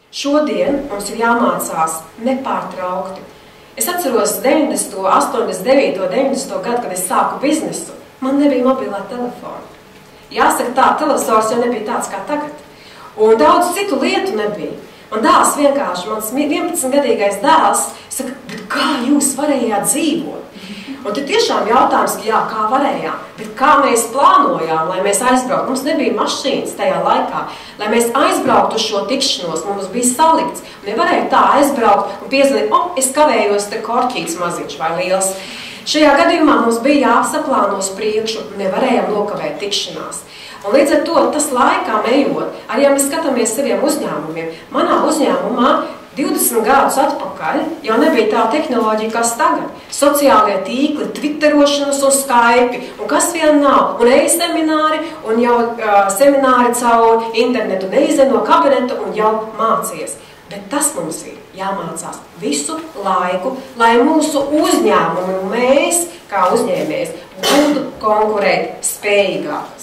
Šodien mums ir jāmācās nepārtraukti. Es atceros 90., 89., 90. gadu, kad es sāku biznesu. Man nebija mobilā telefona. Jāsaka tā, televizors jau nebija tāds kā tagad. Un daudz citu lietu nebija. Man dēls vienkārši, mans 11-gadīgais dēls, saka, bet kā jūs varējāt dzīvot? Un tad tiešām jautājums, ka jā, kā varējām, bet kā mēs plānojām, lai mēs aizbrauktu. Mums nebija mašīnas tajā laikā. Lai mēs aizbrauktu uz šo tikšanos, mums bija salikts. Nevarēja tā aizbraukt un piezvanīt, es kavējos te korķīts maziņš vai liels. Šajā gadījumā mums bija jāsaplāno uz priekšu, nevarējām nokavēt tikšanās. Un līdz ar to, tas laikā ejot, arī ja mēs skatāmies saviem uzņēmumiem, manā uzņēmumā 20 gadus atpakaļ jau nebija tā tehnoloģija, kas tagad. Sociālie tīkli, twitterošanas un Skype, un kas vien nav, un e-semināri, un jau semināri caur internetu neizēj no kabineta un jau mācies. Bet tas mums ir jāmācās visu laiku, lai mūsu uzņēmumi un mēs, kā uzņēmējs, būtu konkurēt spējīgāk.